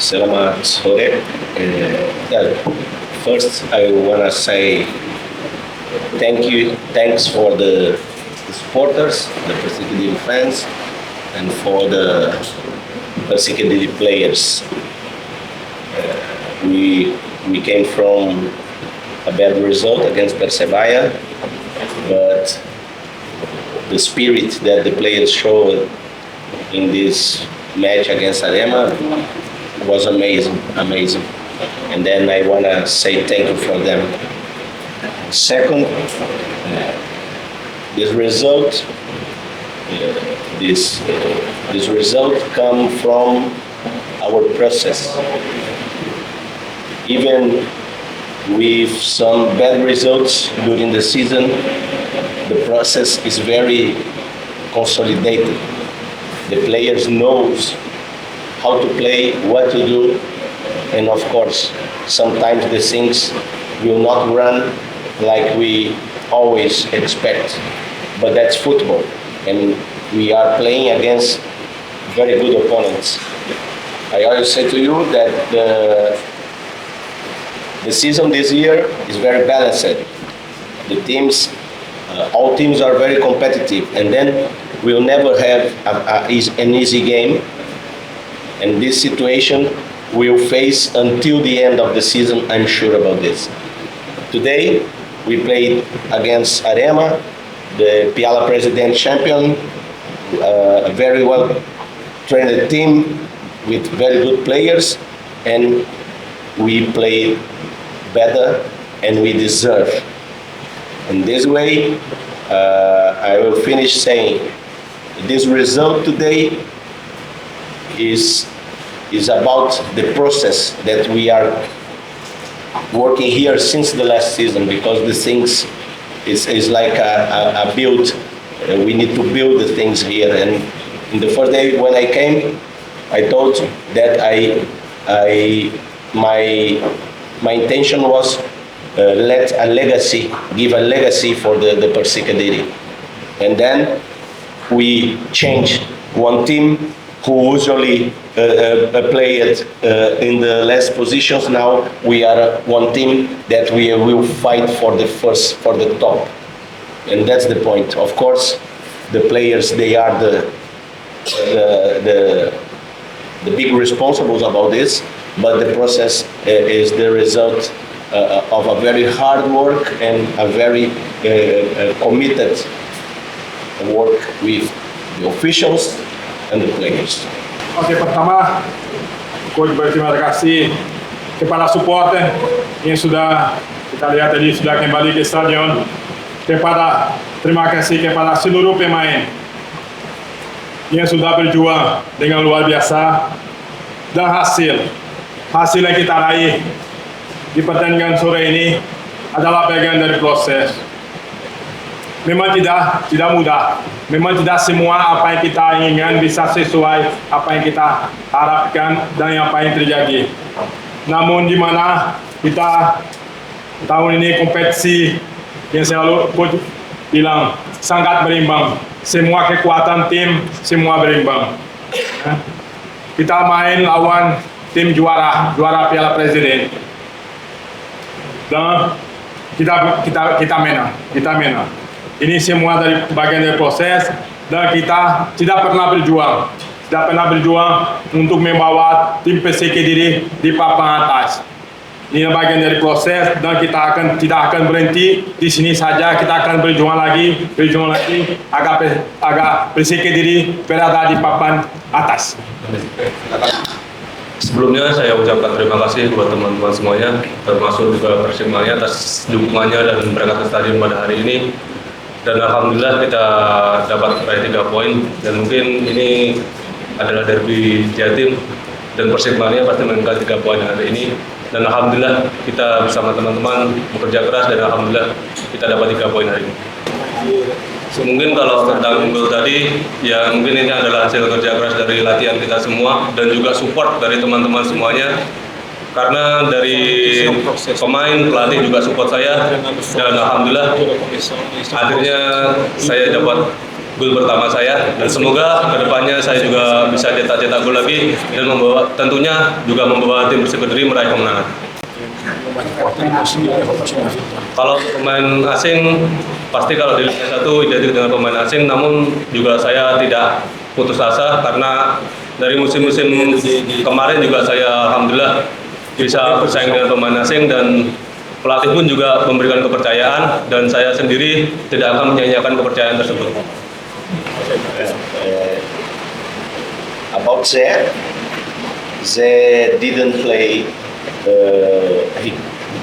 Selamat sore. Yeah, first, I want to say thanks for the supporters, the Persikidiri fans, and for the Persikidiri players. We came from a bad result against Persebaya, but the spirit that the players showed in this match against Arema was amazing. And then I want to say thank you for them. Second, this result, this result come from our process. Even with some bad results during the season, the process is very consolidated. The players knows how to play, what to do, and of course, sometimes the things will not run like we always expect. But that's football, and we are playing against very good opponents. I always say to you that the season this year is very balanced. The teams, all teams are very competitive, and then we'll never have an easy game. And this situation we'll face until the end of the season, I'm sure about this. Today, we played against Arema, the Piala President champion, a very well trained team with very good players, and we played better and we deserve. In this way, I will finish saying this result today is about the process that we are working here since the last season, because the things is like a build. We need to build the things here. And in the first day when I came, I thought that my intention was give a legacy for the Persikidiri. And then we changed one team who usually played in the last positions. Now we are one team that we will fight for the top, and that's the point. Of course, the players, they are the big responsibles about this, but the process is the result of a very hard work and a very committed work with the officials and the players. Oke, pertama, Coach berterima kasih kepada supporter yang sudah kita lihat tadi sudah kembali ke stadion. Terima kasih kepada seluruh pemain yang sudah berjuang dengan luar biasa, dan hasil yang kita raih di pertandingan sore ini adalah bagian dari proses. Memang tidak mudah. Memang tidak semua apa yang kita inginkan bisa sesuai apa yang kita harapkan dan apa yang terjadi. Namun di mana kita tahun ini kompetisi yang selalu Coach bilang sangat berimbang. Semua kekuatan tim semua berimbang. Kita main lawan tim juara Piala Presiden. Dan kita menang. Ini semua dari bagian dari proses, dan kita tidak pernah berjuang untuk membawa tim Persikidiri di papan atas. Ini bagian dari proses, dan kita tidak akan berhenti di sini saja. Kita akan berjuang lagi agar Persikidiri berada di papan atas. Sebelumnya saya ucapkan terima kasih buat teman-teman semuanya, termasuk juga Persikmania atas dukungannya dan berangkat ke stadion pada hari ini. Dan alhamdulillah kita dapat meraih 3 poin, dan mungkin ini adalah derby Jatim, dan Persikmania pasti meningkat 3 poin hari ini. Dan alhamdulillah kita bersama teman-teman bekerja keras, dan alhamdulillah kita dapat 3 poin hari ini. Mungkin kalau tentang gol tadi, ya mungkin ini adalah hasil kerja keras dari latihan kita semua, dan juga support dari teman-teman semuanya. Karena dari pemain, pelatih juga support saya, dan alhamdulillah akhirnya saya dapat gol pertama saya, dan semoga kedepannya saya juga bisa cetak gol lagi dan tentunya juga membawa tim Persib Kediri meraih kemenangan. Kalau pemain asing, pasti kalau di Liga 1 identik dengan pemain asing, namun juga saya tidak putus asa karena dari musim-musim kemarin juga saya alhamdulillah bisa bersaing dengan pemain asing, dan pelatih pun juga memberikan kepercayaan, dan saya sendiri tidak akan menyanyiakan kepercayaan tersebut. About Zé didn't play. He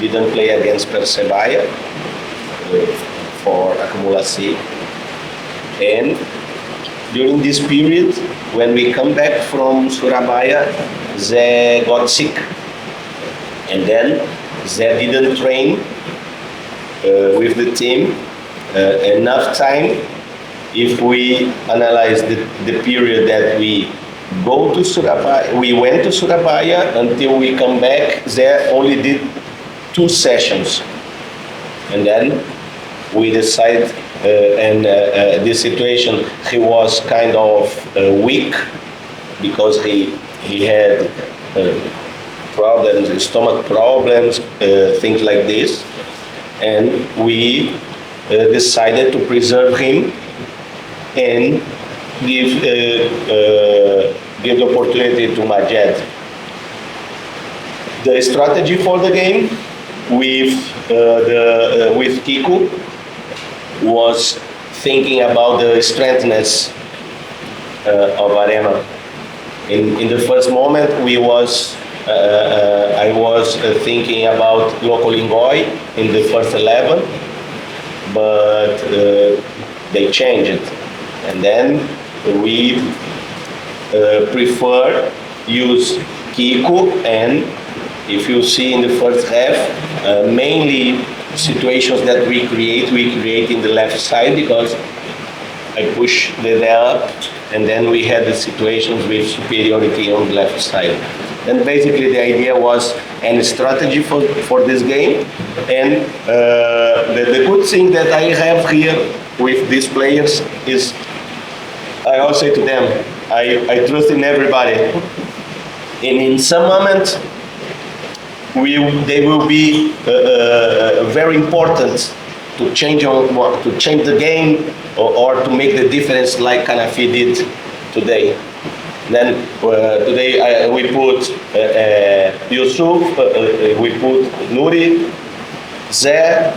didn't play against Persebaya for akumulasi, and during this period, when we come back from Surabaya, Zé got sick, and then Zé didn't train with the team enough time. If we analyze the period that we go to Surabaya, we went to Surabaya until we come back, Zé only did 2 sessions, and then we decide. This situation, he was kind of weak because he had problems, stomach problems, things like this, and we decided to preserve him and give the opportunity to Majed. The strategy for the game with Kiku was thinking about the strengthness of Arema. In the first moment, I was thinking about Loco Lingoi in the first 11, but they changed it, and then we prefer use Kiku, and if you see in the first half, mainly situations that we create in the left side, because I push the up, and then we had the situations with superiority on the left side. And basically the idea was a strategy for this game, and the good thing that I have here with these players is I always say to them, I trust in everybody, and in some moment they will be very important to change the game or to make the difference, like Kanafi did today. Then today we put Yusuf, we put Nuri, Zé,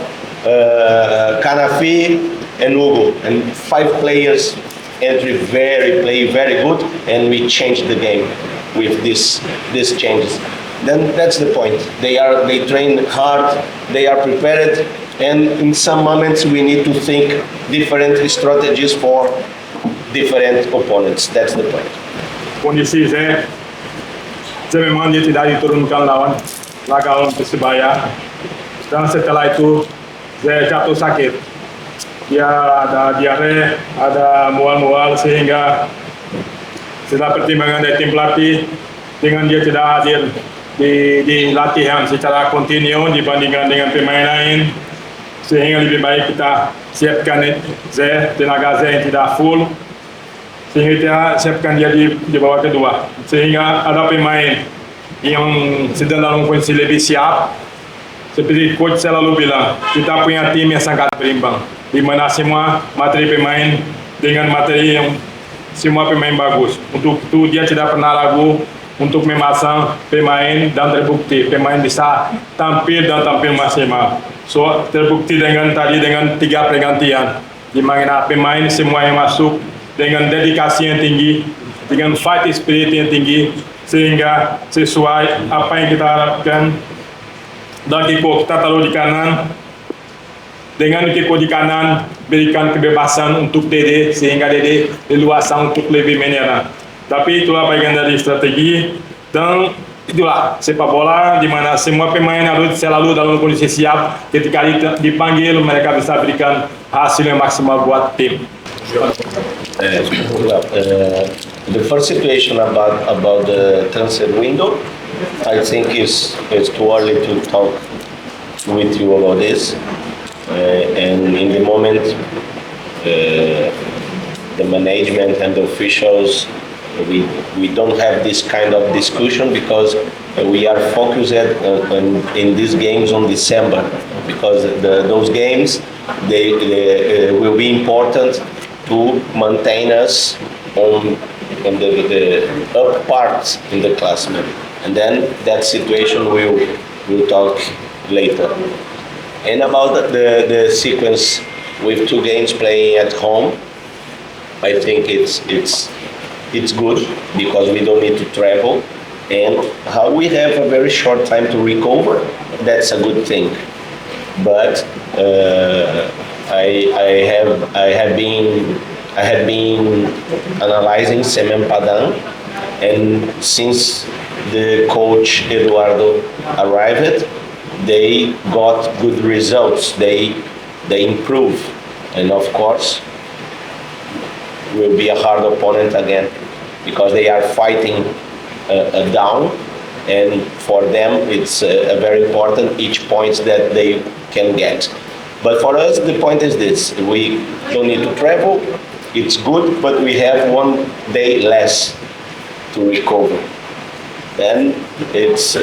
Kanafi, and Hugo, and 5 players play very good, and we changed the game with these changes. Then that's the point. They train hard, they are prepared, and in some moments we need to think different strategies for different opponents. That's the point. Kondisi saya memang dia tidak diturunkan lawan Persebaya, dan setelah itu saya jatuh sakit. Dia ada diare, ada mual-mual, sehingga setelah pertimbangan dari tim pelatih, dengan dia tidak hadir di latihan secara kontinu dibandingkan dengan pemain lain, sehingga lebih baik kita siapkan tenaga yang tidak full, sehingga kita siapkan dia di babak kedua, sehingga ada pemain yang sedang dalam kondisi lebih siap. Seperti coach selalu bilang, kita punya tim yang sangat berimbang, di mana semua materi pemain dengan materi yang semua pemain bagus. Untuk itu dia tidak pernah ragu untuk memasang pemain, dan terbukti pemain bisa tampil maksimal. So terbukti dengan 3 pergantian, di mana pemain semua yang masuk dengan dedikasi yang tinggi, dengan fight spirit yang tinggi, sehingga sesuai apa yang kita harapkan. Dan Kiko kita taruh di kanan, dengan Kiko di kanan berikan kebebasan untuk Dede, sehingga Dede leluasa untuk lebih menyerang. Tapi itulah bagian dari strategi, dan itulah sepak bola di mana semua pemain harus selalu dalam kondisi siap. Ketika dipanggil, mereka bisa berikan hasil yang maksimal buat tim. The first situation about the transfer window, I think it's too early to talk with you about this, and in the moment the management and the officials, we don't have this kind of discussion because we are focused in these games on December, because those games they will be important to maintain us on the up parts in the classroom, and then that situation we'll talk later. And about the sequence with 2 games playing at home, I think it's good because we don't need to travel, and how we have a very short time to recover. That's a good thing. But I have been analyzing Semen Padang, and since the coach Eduardo arrived, they got good results. They improve, and of course will be a hard opponent again because they are fighting down, and for them it's very important each points that they can get. But for us the point is this: we don't need to travel. It's good, but we have 1 day less to recover. Then it's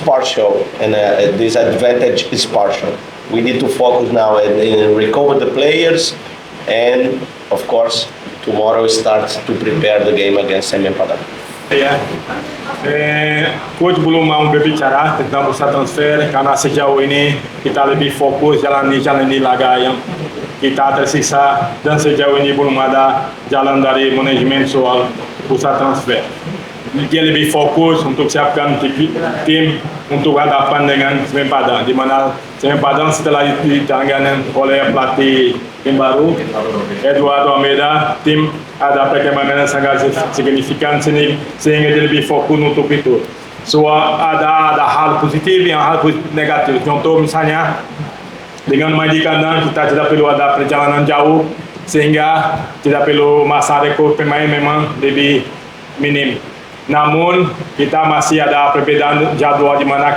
partial, and this advantage is partial. We need to focus now and recover the players, and of course tomorrow start to prepare the game against Semen Padang. Ya, coach belum mau berbicara tentang bursa transfer karena sejauh ini kita lebih fokus jalani laga yang kita tersisa, dan sejauh ini belum ada jalan dari manajemen soal bursa transfer. Dia lebih fokus untuk siapkan tim untuk hadapan dengan Semen Padang, di mana Semen Padang setelah ditangani oleh pelatih tim baru Eduardo Almeida, tim ada perkembangan yang sangat signifikan sehingga dia lebih fokus untuk itu. So ada hal positif yang hal negatif. Contoh misalnya dengan main di kandang kita tidak perlu ada perjalanan jauh, sehingga tidak perlu masa rekor pemain memang lebih minim. Namun kita masih ada perbedaan jadwal, di mana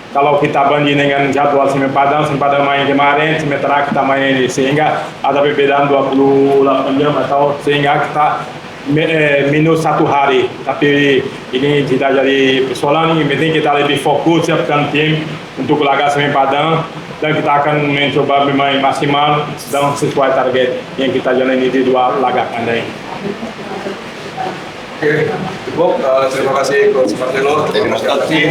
kalau kita banding dengan jadwal Semen Padang main kemarin, sementara kita main ini, sehingga ada perbedaan 28 jam atau sehingga kita minus 1 hari. Tapi ini tidak jadi persoalan. Yang penting kita lebih fokus siapkan tim untuk laga Semen Padang, dan kita akan mencoba bermain maksimal dan sesuai target yang kita jalani di 2 laga kandang. Oke, cukup. Terima kasih Coach Marcelo. Terima kasih.